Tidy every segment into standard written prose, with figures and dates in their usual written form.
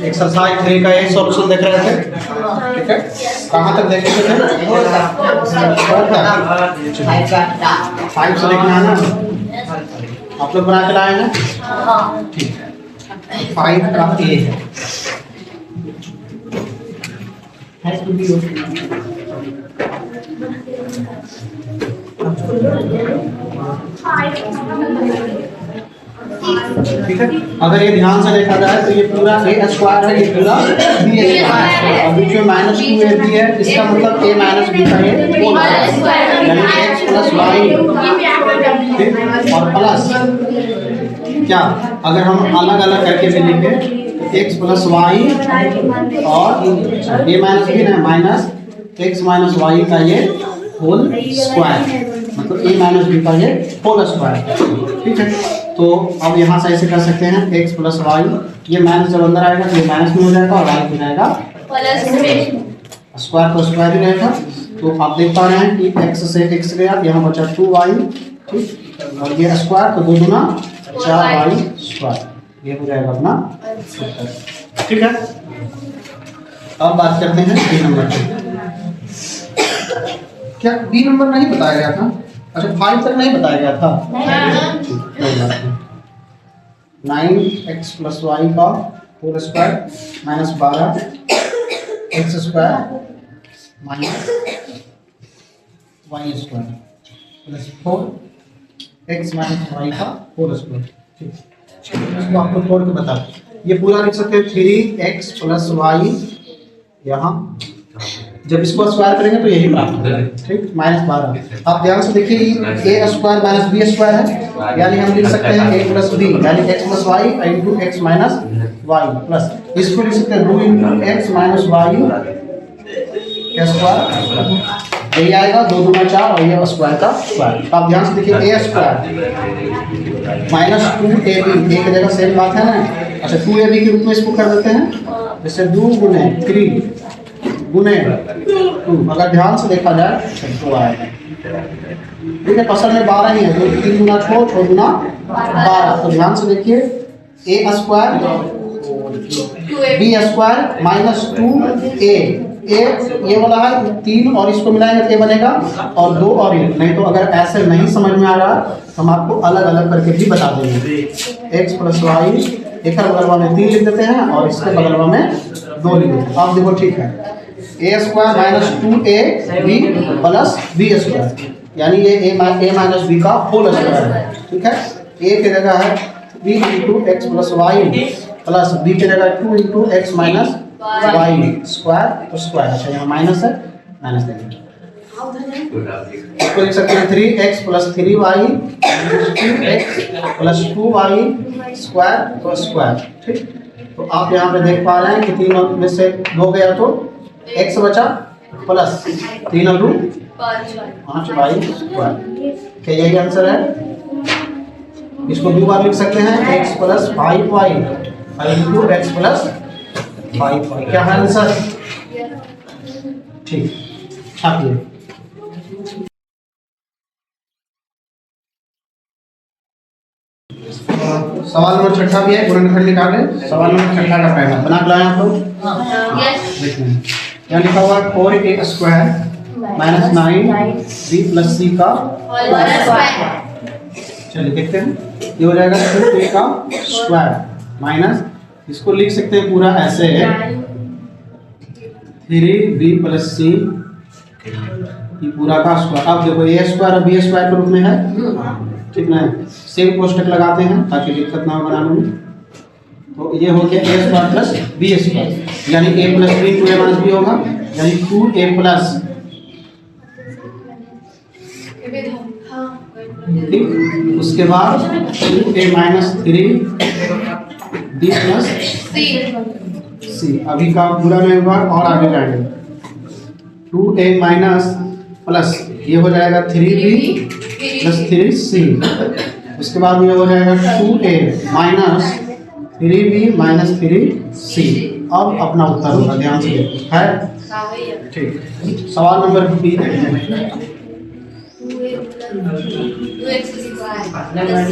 Exercise 3 का ये solution देख रहे थे, ठीक है। कहाँ तक देख रहे थे? 5 से देखना है ना, आप लोग बना के लाए हैं, ठीक है। 5 का ए है, ठीक है। अगर ये ध्यान से देखा जाए तो ये पूरा ए स्क्वायर है, ये पूरा बी स्क्वायर है, और बीच में -2ab है, इसका मतलब a माइनस बी का ये होल स्क्वायर, यानी x प्लस वाई, और प्लस क्या, अगर हम अलग अलग करके भी लिखें तो x प्लस वाई और a माइनस बी ना माइनस x माइनस वाई का ये होल स्क्वायर, मतलब a माइनस बी का ये होल स्क्वायर, ठीक है। तो अब यहाँ से ऐसे कर सकते हैं x प्लस वाई, ये माइनस जब अंदर आएगा तो ये माइनस में हो जाएगा और वाई हो जाएगा प्लस में, स्क्वायर तो स्क्वायर ही रहेगा। तो आप देख पा रहे हैं कि x से x गया, यहाँ बचा 2y, ठीक, और ये स्क्वायर तो 2 गुना 4y स्क्वायर, ये हो जाएगा अपना उत्तर, ठीक है। अब बात करते हैं बी नंबर की। क्या बी नंबर नहीं बताया गया था? अच्छा 5 तक नहीं बताया गया था, 9x प्लस वाई का whole square minus 12x square minus y square plus 4x minus y का होल स्क्वायर, ठीक। इसको आपको तोड़ के बता, ये पूरा लिख सकते हैं 3x प्लस वाई, यहाँ जब इसको स्क्वायर करेंगे तो यही प्राप्त होगा, ठीक, -12। आप ध्यान से देखिए a square minus b square है, यानी हम लिख सकते हैं a प्लस बी, यानी x plus y into x minus y, plus इसको लिख सकते हैं 2 इंटू एक्स माइनस वाई का स्क्वायर, यही आएगा 2 गुना 4 और ये स्क्वायर का स्क्वायर। आप ध्यान से देखिए a स्क्वायर माइनस 2ab, एक जगह सेम बात है ना। अच्छा 2ab के रूप में इसको कर देते हैं, जैसे 2 गुने 3 गुने 2, अगर ध्यान से देखा जाए तो आएगा, ठीक है। असल में 12 ही है, तो 3 गुना 6 गुना 12, तो ध्यान से देखिए a square b square minus 2a, ये वाला है 3 और इसको मिलाएंगे तो a बनेगा, और 2 और 1, नहीं तो अगर ऐसे नहीं समझ में आ रहा तो हम आपको अलग अलग करके भी बता देंगे। x प्लस वाई एक बगलवा में 3 लिख देते हैं और इसके बगलवा में 2 लिख देते हैं। आप देखो ठीक है, a square minus 2ab plus b square, यानी ये a माइनस b का होल स्क्वायर है, ठीक है। a की जगह है 3 into x plus y plus b की जगह 2 into x minus y square, तो स्क्वायर, अच्छा यहाँ माइनस है, माइनस देंगे, इसको लिख सकते हैं 3x plus 3y 2x plus 2y square, तो स्क्वायर, ठीक। तो आप यहाँ पे देख पा रहे हैं कि 3 में से 2 गया तो x बचा प्लस 3 और 2 5y स्क्वायर, क्या यही आंसर है? इसको 2 बार लिख सकते हैं x plus 5y into x plus 5y, क्या है आंसर? ठीक, छापिए। सवाल नंबर 6 भी है, गुणनखंड निकाले। सवाल नंबर 6 का पहला बना के लाए आप लोग, देखिए यहाँ लिखा हुआ 4a square minus 9b plus c का स्क्वायर, चलिए देखते हैं, ये हो जाएगा 2a का स्क्वायर माइनस, इसको लिख सकते हैं पूरा ऐसे 3b प्लस c, ये पूरा का स्क्वायर। अब देखो a स्क्वायर और b स्क्वायर के रूप में है, ठीक ना, सेम कोष्टक लगाते हैं ताकि दिक्कत ना हो बनाने में। तो ये हो गया a square plus b square, यानी a plus 3 2a minus b होगा, यानी 2a प्लस, ठीक, उसके बाद 2a minus 3b plus c, अभी का पूरा नहीं हुआ और आगे जाएंगे, 2a माइनस प्लस ये हो जाएगा 3b प्लस 3c, उसके बाद ये हो जाएगा 2a minus 3b minus 3c। अब अपना उत्तर होगा, ध्यान से है, ठीक। सवाल नंबर बी देखते हैं,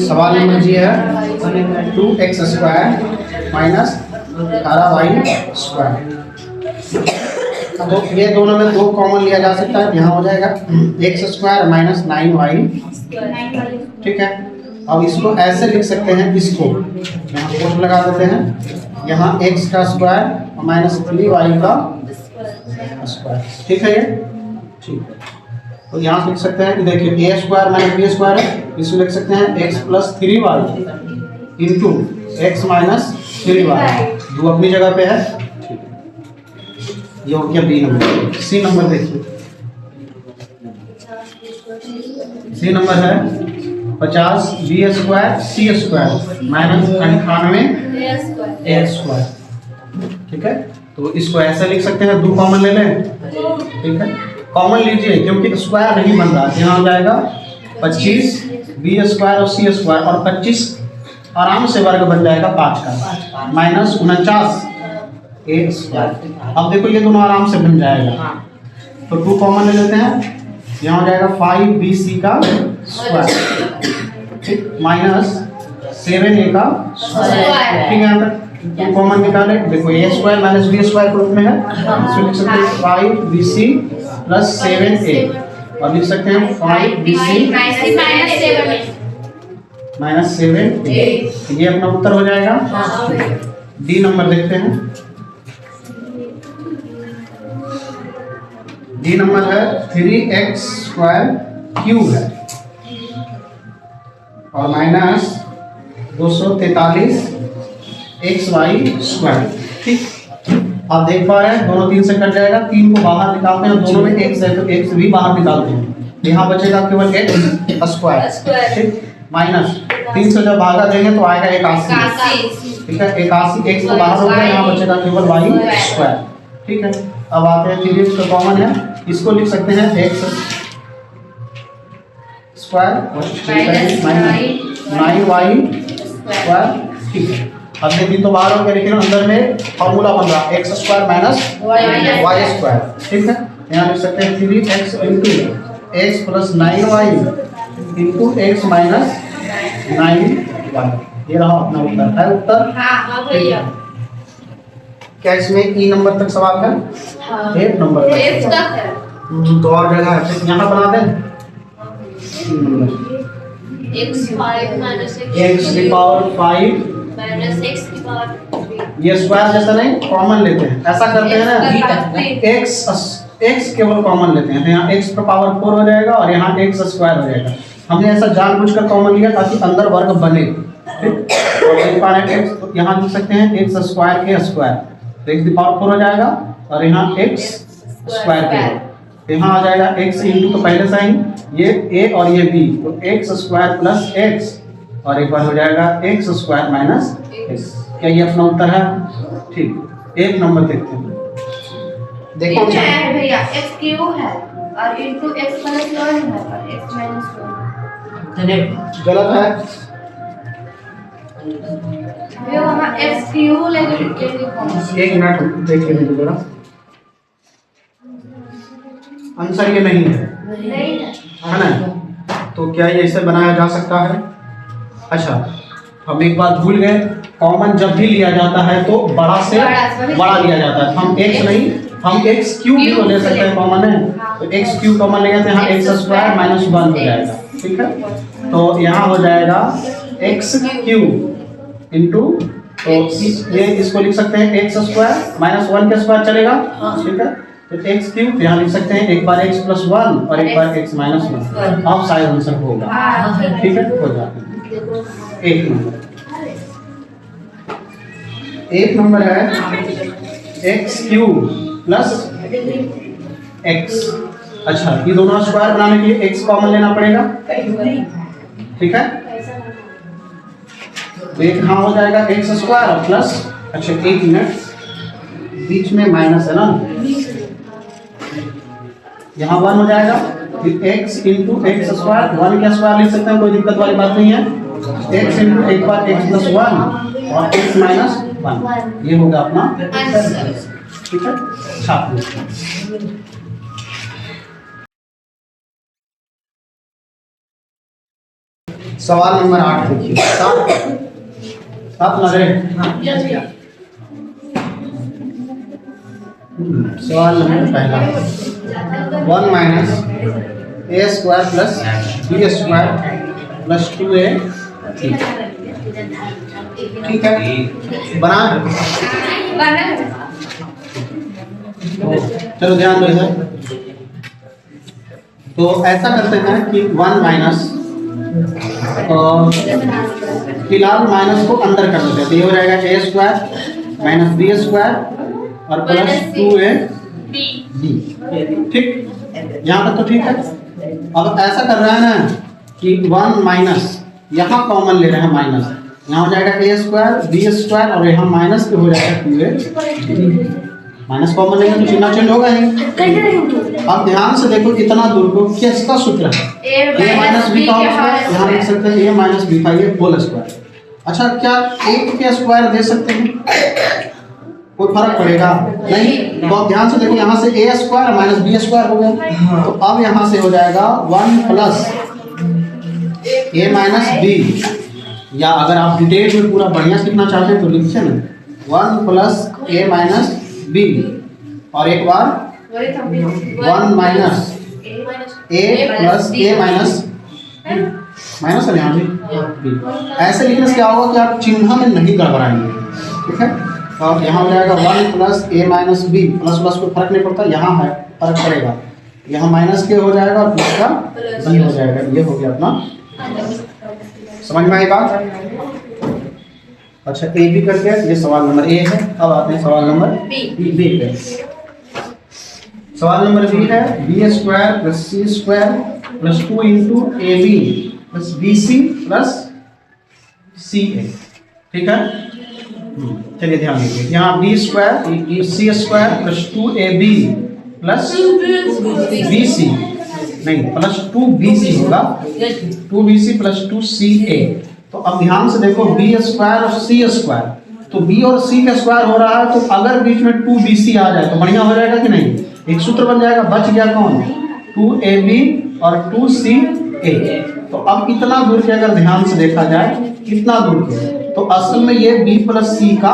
सवाल नंबर जी है 2x स्क्वायर माइनस 18y²। तो ये दोनों में 2 कॉमन लिया जा सकता है, यहाँ हो जाएगा x² माइनस 9y। ठीक है, अब इसको ऐसे लिख सकते हैं, इसको यहाँ कोट लगा देते हैं, यहाँ x का स्क्वायर और माइनस 3y का स्क्वायर। ठीक है, ये ठीक है। तो यहाँ लिख सकते हैं, देखिए a² माइनस b² है, इसको लिख सकते हैं x plus 3y into x minus 3y। जो अपनी जगह पे है, ये हो गया बी नंबर। सी नंबर देखिए, सी नंबर है 50 b² c² माइनस 98 a²। ठीक है, तो इसको ऐसा लिख सकते हैं, 2 कॉमन ले लें। ठीक है, कॉमन लीजिए क्योंकि स्क्वायर नहीं बन रहा। यहाँ हो जाएगा 25 b² और c² और 25 आराम से वर्ग बन जाएगा 5 का, माइनस 49 a²। अब देखो ये दोनों आराम से बन जाएगा, तो 2 कॉमन ले लेते हैं। यहाँ हो जाएगा 5bc का स्क्वायर, ठीक, माइनस 7a का स्क्वायर। ठीक है, यहाँ तक 2 कॉमन निकाले। देखो a² माइनस b² ग्रुप में है, इसको लिख सकते हैं 5bc प्लस 7a, और लिख सकते हैं 5bc माइनस 7a। ये अपना उत्तर हो जाएगा। डी नंबर देखते हैं, डी नंबर है 3x² है और माइनस 243 xy²। ठीक, आप देख पा रहे हैं दोनों 3 से कट जाएगा, 3 को बाहर निकालते हैं, दोनों में x है तो x भी बाहर निकालते हैं, यहाँ बचेगा केवल x²। ठीक, माइनस 3 से जब भागा देंगे तो आएगा 81। ठीक है, 81 x तो बाहर हो गया, यहाँ बचेगा केवल y²। ठीक है, अब आते हैं 3x का कॉमन है, इसको लिख सकते हैं x² माइनस 9y²। ठीक है, अब देखिए तो बाहर हो गया, लेकिन अंदर में फॉर्मूला बन रहा है x² माइनस y²। ठीक है, यहाँ लिख सकते हैं 3x into x plus 9y into x minus 9y। ये रहा अपना उत्तर। है उत्तर? हाँ भैया। क्या इसमें ई नंबर तक सवाल है? हाँ। 8 नंबर तक है। तो और जगह है, यहाँ बना दें x5 माइनस x की पावर 5 माइनस x की पावर। ये स्क्वायर जैसा नहीं, कॉमन लेते हैं, ऐसा करते हैं ना, x केवल कॉमन लेते हैं, तो यहाँ x का पावर 4 हो जाएगा और यहाँ x² हो जाएगा। हमने ऐसा जानबूझकर कॉमन लिया ताकि अंदर वर्ग बने। ठीक, और देख पा रहे हैं x, तो यहाँ लिख सकते हैं x² के स्क्वायर, तो x की पावर 4 हो जाएगा और यहाँ x² के, यहाँ आ जाएगा x इंटू, तो पहले साइन ये a और ये b, तो x² प्लस x और एक बार हो जाएगा x² माइनस x। क्या ये अपना उत्तर है? ठीक, 1 नंबर देखते हैं। देखो भैया x क्यूब है और इंटू x प्लस 1 है और x माइनस 1 गलत है। भैया वहाँ x क्यूब लेके 1 मिनट देखिए मेरे जरा, आंसर ये नहीं है, नहीं है ना? तो क्या ये इसे बनाया जा सकता है? अच्छा, हम एक बात भूल गए, कॉमन जब भी लिया जाता है तो बड़ा से बड़ा लिया जाता है। हम x नहीं, हम x³ भी तो ले सकते हैं, कॉमन है, तो x³ कॉमन लेंगे तो यहाँ x² माइनस 1 हो जाएगा। ठीक है, तो यहाँ हो जाएगा x³ इंटू, तो ये इसको लिख सकते हैं x² माइनस 1 के स्क्वायर चलेगा। ठीक है, तो x³ यहाँ लिख सकते हैं, एक बार x प्लस 1 और एक बार x माइनस 1। अब शायद आंसर होगा। ठीक है, हो जाता है। 1 नंबर, 1 नंबर है x³ प्लस x। अच्छा, ये दोनों स्क्वायर बनाने के लिए x कॉमन लेना पड़ेगा। ठीक है, तो एक यहाँ हो जाएगा x² और प्लस, अच्छा 1 मिनट, बीच में माइनस है ना, यहाँ 1 हो जाएगा, फिर x इंटू x², 1 का स्क्वायर लिख सकते हैं, कोई दिक्कत वाली बात नहीं है। x इंटू एक बार x प्लस 1 और x माइनस 1, ये होगा अपना आंसर। ठीक है, छाप लीजिए। सवाल नंबर 8 देखिए, 7 ना रे। सवाल नंबर पहला 1 minus a square plus b square plus 2a। ठीक है, बना चलो ध्यान दो इधर। तो ऐसा करते हैं कि 1 माइनस, फिलहाल माइनस को अंदर कर देते हैं, तो ये हो जाएगा ए स्क्वायर माइनस बी स्क्वायर और प्लस 2a बी। ठीक, यहाँ तक तो ठीक है। अब ऐसा कर रहे हैं ना कि 1 माइनस, यहाँ कॉमन ले रहे हैं माइनस, यहाँ हो जाएगा ए स्क्वायर बी स्क्वायर और यहाँ माइनस के हो जाएगा 2a। माइनस कॉमन लेंगे तो चिन्ह चेंज होगा ही। अब ध्यान से देखो कितना दूर को, किसका सूत्र है ए माइनस बी का स्क्वायर, यहाँ लिख सकते हैं ए माइनस बी का ये होल स्क्वायर। अच्छा, क्या एक के स्क्वायर दे सकते हैं? कोई फर्क पड़ेगा नहीं। तो अब ध्यान से देखो, यहाँ से ए स्क्वायर माइनस बी स्क्वायर हो गया, तो अब यहाँ से हो जाएगा 1 प्लस ए माइनस बी, या अगर आप डिटेल में पूरा बढ़िया सीखना चाहते हैं तो लिखिए ना 1 प्लस ए माइनस बी और एक बार 1 माइनस ए प्लस ए माइनस माइनस है यहाँ भी। ऐसे लिखने से क्या होगा कि आप चिन्ह में नहीं गड़बड़ाएंगे। ठीक है, और यहाँ हो जाएगा 1 प्लस ए माइनस बी, प्लस प्लस कोई फर्क नहीं पड़ता, यहाँ है फर्क पड़ेगा, यहाँ माइनस के हो जाएगा और प्लस का बी हो जाएगा। ये हो गया अपना, समझ में आई बात? अच्छा, ए बी करके ये सवाल नंबर ए है। अब आते हैं सवाल नंबर बी पे। सवाल नंबर बी है b square plus c square plus 2 into a b plus b c plus c a. ठीक है, चलिए ध्यान दीजिए, यहाँ b square c square plus 2 a b plus b c, नहीं प्लस 2 बी सी होगा, 2 बी सी प्लस 2 सी ए। तो अब ध्यान से देखो, बी स्क्वायर और सी स्क्वायर, तो बी और सी का स्क्वायर हो रहा है, तो अगर बीच में 2bc आ जाए तो बढ़िया हो जाएगा कि नहीं? एक सूत्र बन जाएगा, बच गया कौन? 2ab और 2ca। तो अब इतना दूर के अगर ध्यान से देखा जाए, कितना दूर के, तो असल में ये b प्लस सी का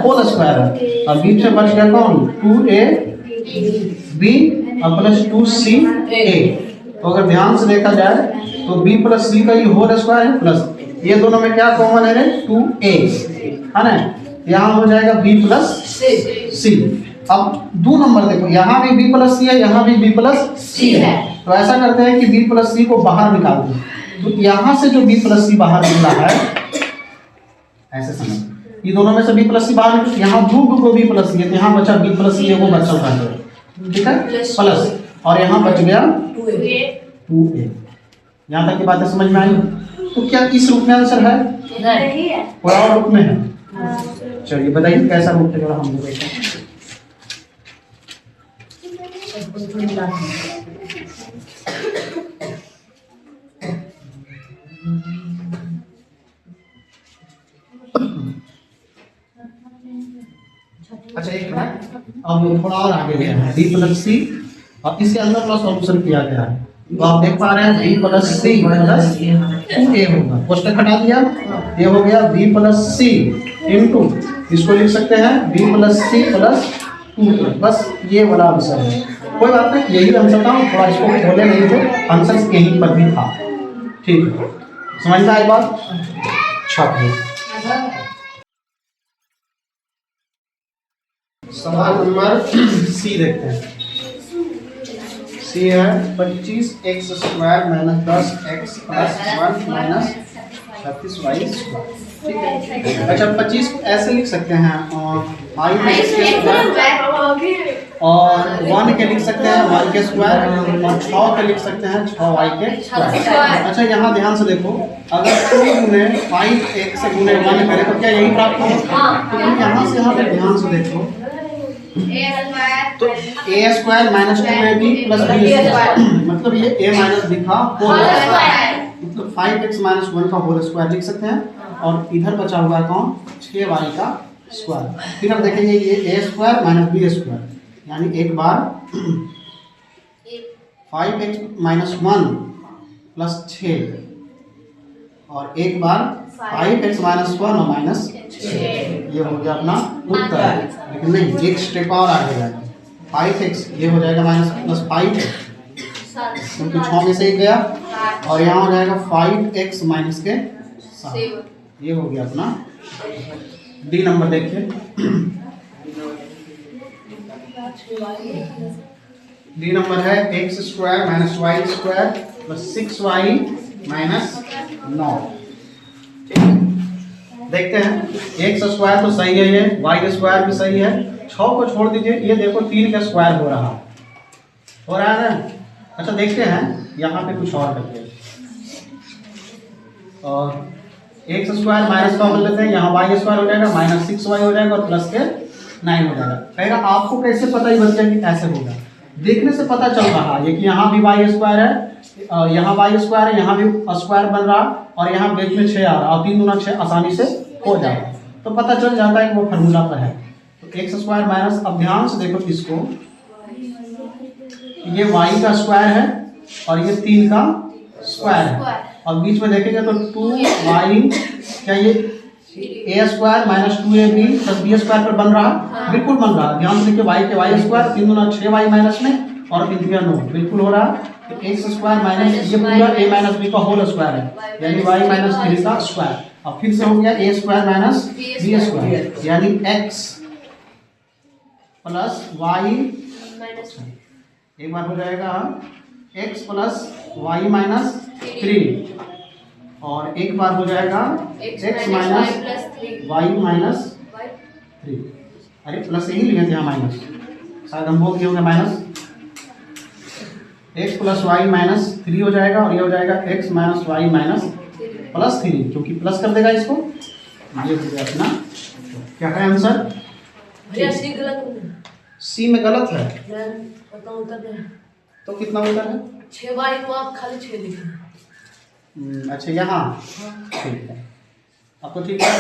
होल स्क्वायर है, और बीच में बच गया कौन? 2ab और प्लस 2ca। तो अगर ध्यान से देखा जाए तो b प्लस सी का ये होल स्क्वायर है, प्लस ये दोनों में क्या कॉमन है रे? 2a है ना, यहाँ हो जाएगा b प्लस सी। अब 2 नंबर देखो, यहाँ भी b प्लस सी है, यहाँ भी b प्लस सी है, तो ऐसा करते हैं कि b प्लस सी को बाहर निकाल दें। तो यहाँ से जो b प्लस सी बाहर निकला है, ऐसे समझ, ये दोनों में से b प्लस सी बाहर निकला, यहाँ दो को b प्लस सी है, तो यहाँ बचा b प्लस सी है, वो बचा उठा दो। ठीक है, प्लस, और यहाँ बच गया 2a। यहाँ तक की बातें समझ में आई? तो क्या इस रूप में आंसर है? नहीं है, कोई और रूप में है? चलिए बताइए कैसा रूप है, जरा हम लोग देखते हैं। अच्छा एक मिनट, अब थोड़ा और आगे गया है, बी प्लस सी और इसके अंदर थोड़ा सॉल्यूशन किया गया है, तो आप देख पा रहे हैं B plus C plus 2a होगा, क्वेश्चन हटा दिया, ये हो गया बी प्लस सी इंटू, इसको लिख सकते हैं B plus C plus 2a, बस ये वाला आंसर है। कोई बात नहीं, यही आंसर था, थोड़ा इसको खोले नहीं थे, आंसर यहीं पर भी था। ठीक है, समझ में आई बात? छापिए सवाल नंबर सी देखते हैं। सी है 25x square minus 10x plus 1 minus 36y square. ठीक है, अच्छा 25 को ऐसे लिख सकते हैं, और 5x और 1 के लिख सकते हैं 1 के स्क्वायर, और 6 के लिख सकते हैं 6y के स्क्वायर। अच्छा यहाँ ध्यान से देखो, अगर 2 गुने 5x से गुने 1 करें तो क्या यही प्राप्त होगा? तो यहाँ से यहाँ पे ध्यान से देखो, तो a square minus 2ab plus b square, मतलब ये a माइनस b का होल स्क्वायर, मतलब 5x माइनस 1 का होल स्क्वायर लिख सकते हैं, और इधर बचा हुआ है कौन? 6y का स्क्वायर। फिर हम देखेंगे ये a square minus b square, यानी एक बार 5x माइनस 1 प्लस 6, और एक बार 5x माइनस 1 और माइनस 6, ये हो गया अपना उत्तर। लेकिन नहीं, एक स्टेप और आगे जाएगा, 5x ये हो जाएगा -5 क्योंकि 6 में से एक गया, और यहाँ हो जाएगा 5x माइनस के 7। ये हो गया अपना डी नंबर। देखिए डी नंबर है x² - y² + 6y - 9। देखते हैं, x² तो सही है, ये y² भी सही है, 6 को छोड़ दीजिए, ये देखो 3 का स्क्वायर हो रहा है ना। अच्छा देखते हैं यहाँ पे कुछ और करते हैं, और x² माइनस का लेते हैं, यहाँ y² हो जाएगा, -6y हो जाएगा और प्लस के 9 हो जाएगा। कहेगा आपको कैसे पता ही बच्चा कि ऐसे होगा? देखने से पता चल रहा है कि यहाँ भी y² है, यहाँ y² है, यहाँ भी स्क्वायर बन रहा, और यहाँ बीच में 6 आ रहा, और 3 दूना 6 आसानी से हो जाएगा, तो पता चल जाता है कि वो फार्मूला पर है। तो x² माइनस, अब ध्यान से देखो इसको, ये y का स्क्वायर है और ये 3 का स्क्वायर है, और बीच में देखेंगे तो 2y, क्या ये a² - 2ab + b² पर बन रहा, बिल्कुल बन रहा। ध्यान से देखिए, y के y², 3 दूना 6y माइनस में, और 3 3 9, बिल्कुल हो रहा। तो x² माइनस ये पूरा a - b का होल स्क्वायर है, यानी y - 3 का स्क्वायर, और फिर से हो गया a² - b², यानी x + y, एक बार हो जाएगा x + y - 3, और एक बार हो जाएगा x - y - 3। अरे प्लस यही लिए थे यहाँ माइनस, शायद हम बोल दिए होंगे माइनस। x + y - 3 हो जाएगा, और ये हो जाएगा x - y - 3, क्योंकि प्लस कर देगा इसको। ये हो गया अपना, क्या है आंसर? सी में गलत है, तो कितना उत्तर है? 6y को आप खाली 6 लिखना। अच्छा यहाँ, ठीक है, आपको ठीक है,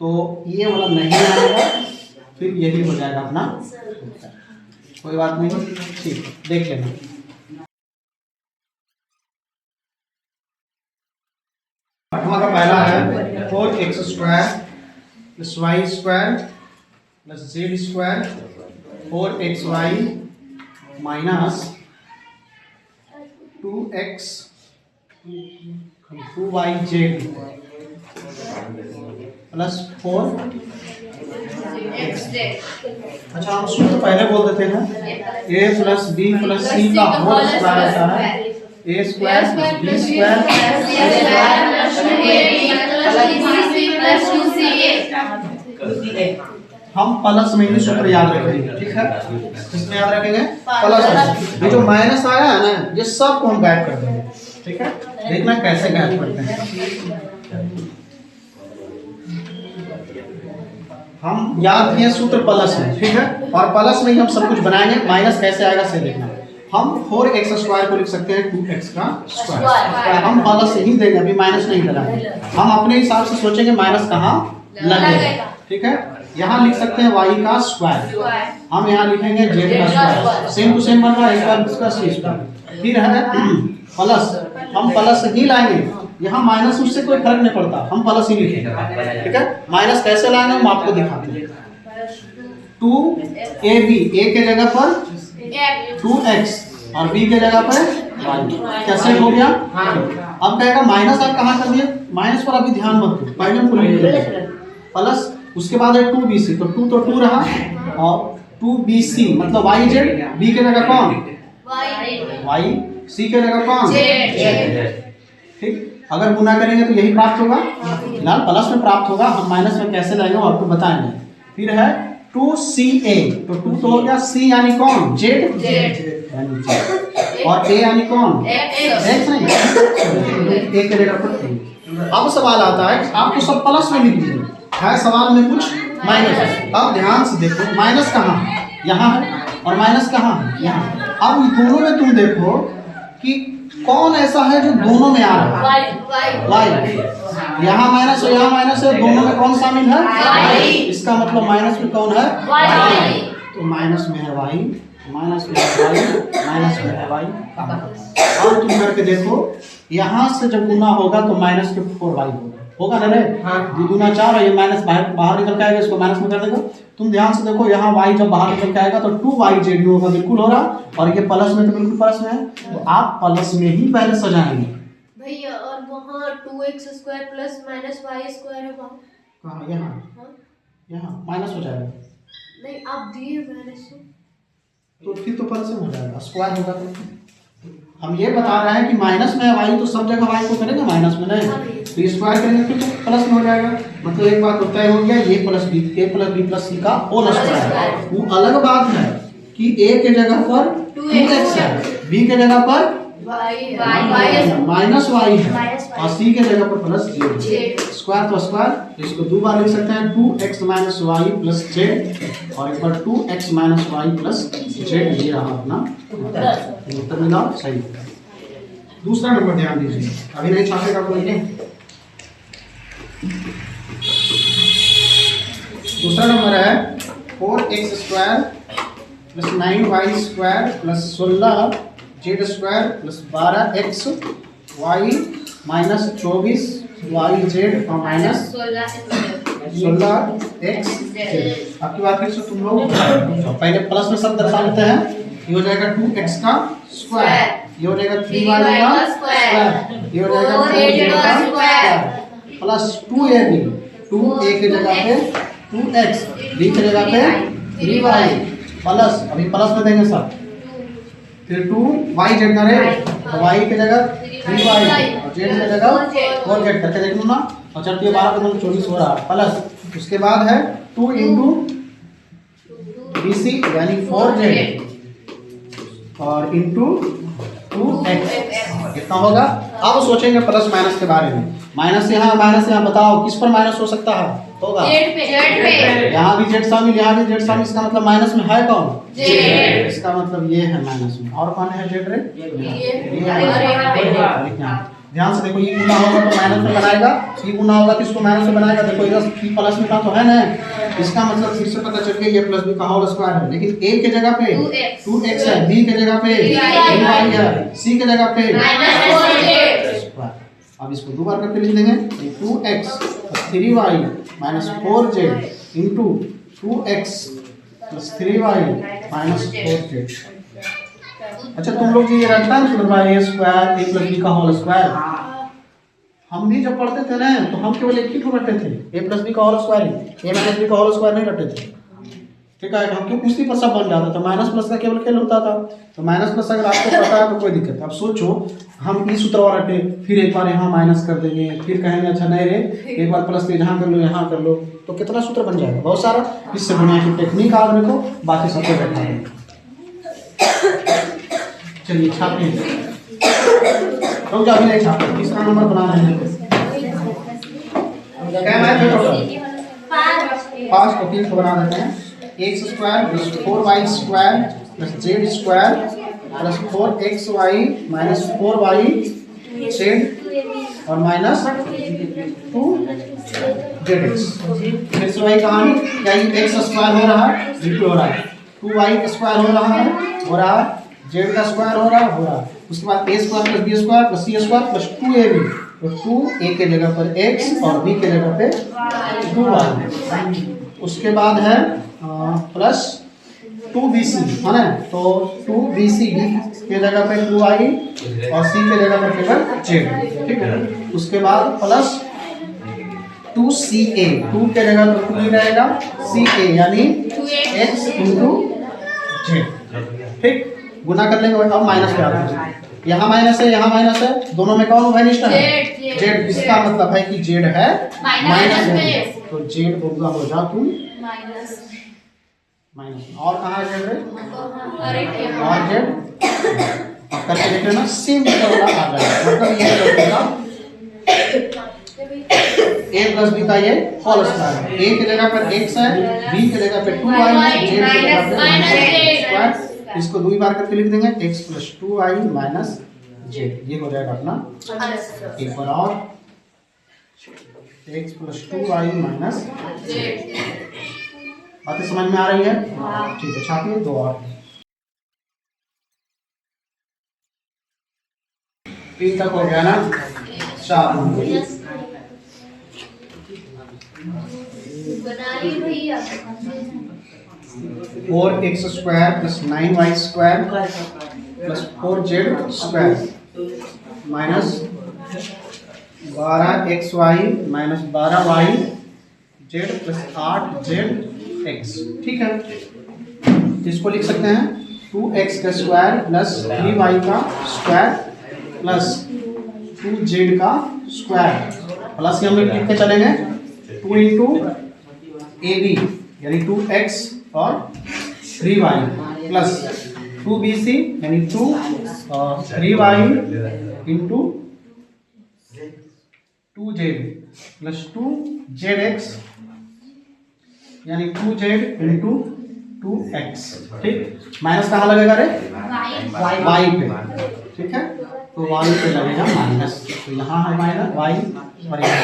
तो ये वाला नहीं आएगा, फिर यही हो जाएगा अपना उत्तर। कोई बात नहीं, ठीक है, देख लेना। आठवां का पहला है 4x² + y² + z² 4xy - 2x 2yz + 4। अच्छा हम सूत्र पहले बोल देते हैं, a + b + c का होल स्क्वायर होता है a² + b²। हम प्लस में ही सूत्र याद रखेंगे, ठीक है? किसमें याद रखेंगे? प्लस में। ये जो माइनस आया है ना, ये सब को हम गायब कर देंगे, ठीक है? देखना कैसे गायब करते हैं। हम याद किए सूत्र प्लस में, ठीक है? और प्लस में ही हम सब कुछ बनाएंगे, माइनस कैसे आएगा से देखना। हम 4x² को लिख सकते हैं 2x का स्क्वायर, हम प्लस ही देंगे, अभी माइनस नहीं लगाएंगे। हम अपने हिसाब से सोचेंगे माइनस कहाँ लगेगा, ठीक है? यहाँ लिख सकते हैं y का स्क्वायर, हम यहाँ लिखेंगे z का स्क्वायर, सेम टू सेम बन रहा है, a²+c²। फिर है प्लस, हम प्लस ही लाएंगे, यहाँ माइनस उससे कोई फर्क नहीं पड़ता, हम प्लस ही लिखेंगे, ठीक है? माइनस कैसे लाएंगे हम आपको दिखाते हैं। 2ab, a के जगह पर 2x और b के जगह पर y, कैसे हो गया? अब कहेगा माइनस आप कहाँ कर दिए? माइनस पर अभी ध्यान मत दो, पहले हमको लिख देंगे प्लस, उसके बाद है 2bc, तो 2 तो 2 रहा, और 2bc मतलब yz, b के जगह कौन? y, c के जगह कौन? ठीक, अगर गुना करेंगे तो यही प्राप्त होगा, फिलहाल प्लस में प्राप्त होगा, हम माइनस में कैसे लाएंगे वो आपको बताएंगे। फिर है 2ca, तो 2 तो हो गया, c यानी कौन? z, और a यानी कौन? x नहीं, a के जगह पर। अब सवाल आता है आपको सब प्लस में लिख दीजिए, है सवाल में कुछ माइनस। अब ध्यान से देखो, माइनस कहाँ है? यहाँ है, और माइनस कहाँ है? यहाँ। अब दोनों में तुम देखो कि कौन ऐसा है जो दोनों में आ रहा है? y। यहाँ माइनस और यहाँ माइनस है, दोनों में कौन शामिल है? y। इसका मतलब माइनस में कौन है? y। तो माइनस में है y, माइनस में है y, माइनस में है y। अब तुम करके देखो, यहाँ से जब गुना होगा तो माइनस के 4y होगा, होगा ना रे? हाँ। 2 दूना 4 और ये माइनस बाहर बाहर निकल के आएगा, इसको माइनस में कर देगा। तुम ध्यान से देखो यहाँ y जब बाहर निकल के आएगा तो 2yz होगा, बिल्कुल हो रहा, और ये प्लस में तो बिल्कुल प्लस में है, तो आप प्लस में ही पहले सजाएंगे। भैया और वहाँ 2x square plus minus y square है वहाँ। कहाँ? यहाँ हाँ? यहाँ माइनस हो जाएगा, नहीं आप दिए माइनस तो फिर तो प्लस में हो जाएगा, स्क्वायर होगा तो। हम ये बता रहे हैं कि माइनस में है y, तो सब जगह y को करेंगे माइनस में, नहीं तो स्क्वायर करेंगे फिर तो प्लस में हो जाएगा। मतलब एक बात होता है हो गया ये plus b, a plus b plus c का होल स्क्वायर। वो अलग बात है कि a के जगह पर 2x है, b के जगह पर माइनस वाई है, और c के जगह पर प्लस जेड। स्क्वायर तो स्क्वायर, इसको दो बार लिख सकते हैं 2x minus y plus z, और एक बार 2x minus y plus z. ये रहा अपना उत्तर मिला सही। दूसरा नंबर ध्यान दीजिए, अभी नहीं छापेगा कोई नहीं। दूसरा नंबर है 4x square plus 9y square plus 16 z square plus 12x y minus 24 y z और माइनस 16x जेड। आपकी बात फिर से तुम लोग पहले प्लस में सब दर्शा लेते हैं। ये हो जाएगा 2x का स्क्वायर, ये हो जाएगा 3y का स्क्वायर, ये हो जाएगा 4z का स्क्वायर प्लस 2ab, 2a के जगह पे 2x, b के जगह पे 3y प्लस, अभी प्लस में देंगे सब, फिर 2y जेड करे तो y की जगह 3y और z की जगह 4z करके देख लो ना, और चलती 12 को 24 हो रहा है प्लस। उसके बाद है 2 इंटू bc यानी 4z और इंटू 2x कितना होगा। अब सोचेंगे प्लस माइनस के बारे में, माइनस यहाँ बताओ किस पर माइनस हो सकता है, होगा यहाँ भी जेड शामिल, यहाँ भी जेड शामिल, इसका मतलब माइनस में है कौन? जेड। इसका मतलब ये है माइनस में, और कौन है जेड रे? ध्यान से देखो, ये गुना होगा तो माइनस में बनाएगा, ये गुना होगा तो इसको माइनस में बनाएगा। देखो इधर प्लस में का तो है ना, इसका मतलब फिर से पता चल गया ये प्लस बी का होल स्क्वायर है, लेकिन a के जगह पे 2x है, b के जगह पे 3y है, c के जगह पे स्क्वायर। अब इसको दो बार करके लिख देंगे 2x plus 3y minus 4z into 2x plus 3y minus 4z। अच्छा तुम लोग जी ये रटता है a square a plus b का होल स्क्वायर, हम भी जब पढ़ते थे ना तो हम केवल एक ही को रटते थे, a प्लस बी का whole square, a minus b का होल स्क्वायर नहीं रटते थे। ठीक है, हम क्यों कुश्ती पर सब बन जाता था, माइनस प्लस का केवल खेल होता था। तो माइनस प्लस अगर आपको पता है तो कोई दिक्कत। अब सोचो हम ई सूत्र और रटे, फिर एक बार यहाँ माइनस कर देंगे, फिर कहेंगे अच्छा नहीं रे एक बार प्लस यहाँ कर लो यहाँ कर लो, तो कितना सूत्र बन जाएगा, बहुत सारा। इससे बुनिया की टेक्निक आप देखो, बाकी सब कुछ बैठा है। चलिए छापिए, रुक जाओ, अभी नहीं छापे, तीसरा नंबर बना रहे हैं। क्या मैथ है टोटल? 5 को 3 को बना देते हैं। x square plus 4y square plus z square plus 4xy minus 4y z और माइनस 2zx। फिर से वही कहानी, क्या ये x स्क्वायर हो रहा है, बिल्कुल हो रहा है, 2y स्क्वायर हो रहा है, z का स्क्वायर हो रहा है। उसके बाद a square plus b square plus c square plus 2ab, तो 2a के जगह पर x और b के जगह पे 2y। उसके बाद है प्लस 2bc है ना, तो 2bc b के जगह पे 2y और c के जगह पर केवल z। ठीक है, उसके बाद प्लस 2ca, 2 के जगह पर 2 ही रहेगा, ca यानी x इंटू z। ठीक, गुना कर लेंगे। अब माइनस पे आते हैं, यहाँ माइनस है यहाँ माइनस है, दोनों में कौन घनिष्ठ है? जेड। इसका मतलब है कि जेड है माइनस में, तो जेड बोलना हो जा तुम माइनस। और कहाँ है जेड? और जेड अब करके देख लेना, सेम वाला आ जाएगा। मतलब ये a प्लस बी का ये होल स्क्वायर है, a की जगह पर x है, b की जगह पर 2y है, z की जगह पर स्क्वायर। इसको दो बार करके लिख देंगे x plus 2y minus z। ये हो जाएगा अपना एक बार और x plus 2y minus z। बातें समझ में आ रही है? ठीक है, छापिए दो और। 3 तक हो गया ना, 4 नंबर। बना रही भैया 4x square plus 9y square plus 4z square minus 12xy minus 12y z plus 8zx। ठीक है, इसको लिख सकते हैं 2x का स्क्वायर प्लस 3y का स्क्वायर प्लस 2z का स्क्वायर प्लस हम लोग लिख के चलेंगे 2 इंटू ए बी यानी 2x और 3y प्लस 2bc यानी 2 और 3y into 2z plus 2zx यानी 2z इंटू 2x। ठीक, माइनस कहाँ लगेगा रे? y पे। ठीक है, तो y पे लगेगा माइनस, तो यहाँ है माइनस y और यहाँ।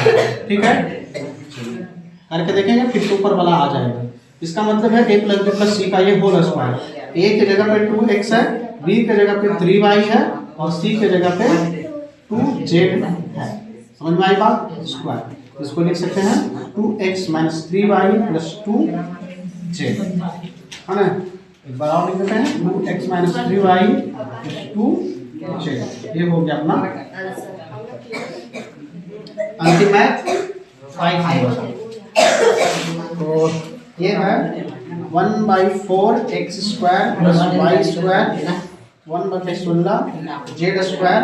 ठीक है, करके देखेंगे फिर तो ऊपर वाला आ जाएगा। इसका मतलब है a plus b plus c का ये होल स्क्वायर। a की जगह पे 2x है, b की जगह पे 3y है और c की जगह पे 2z है। समझ में आई बात? स्क्वायर, इसको लिख सकते हैं 2x minus 3y plus 2z, है ना। एक बार और लिख देते हैं 2x minus 3y plus 2z। ये हो गया अपना अंतिम मैथ 5 नंबर। तो ये है 1/4 x square plus y square 1/16 z square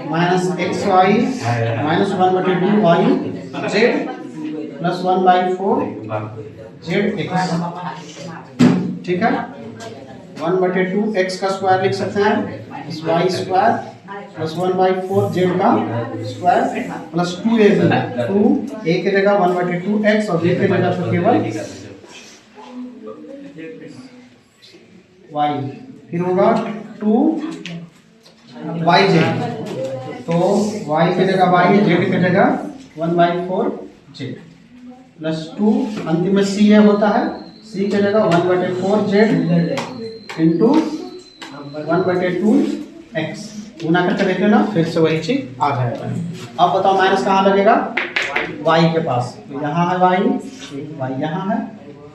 minus xy minus 1/2 y z plus 1/4 zx। ठीक है, 1/2 x का स्क्वायर लिख सकते हैं y स्क्वायर प्लस 1/4 z का स्क्वायर प्लस 2ab 2a की जगह 1/2 x और b की जगह तो केवल y, फिर होगा 2yz, तो y की जगह y z की जगह 1/4 z प्लस 2 अंतिम में c है होता है c की जगह 1/4 z इंटू 1/2 x। गुना करके देख लेना, फिर से वही चीज आ जाएगा। अब बताओ माइनस कहाँ लगेगा? y के पास, तो यहाँ है y, y यहाँ है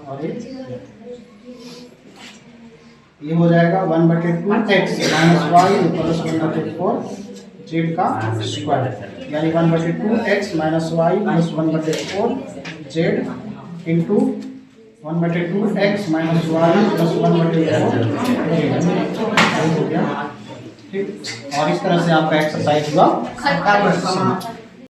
और ये हो जाएगा 1/2 x minus y plus 1/4 z का स्क्वायर यानी 1/2 x minus y plus 1/4 z into 1/2 x minus y plus 1/4 हो गया। ठीक, और इस तरह से आपका एक्सरसाइज हुआ।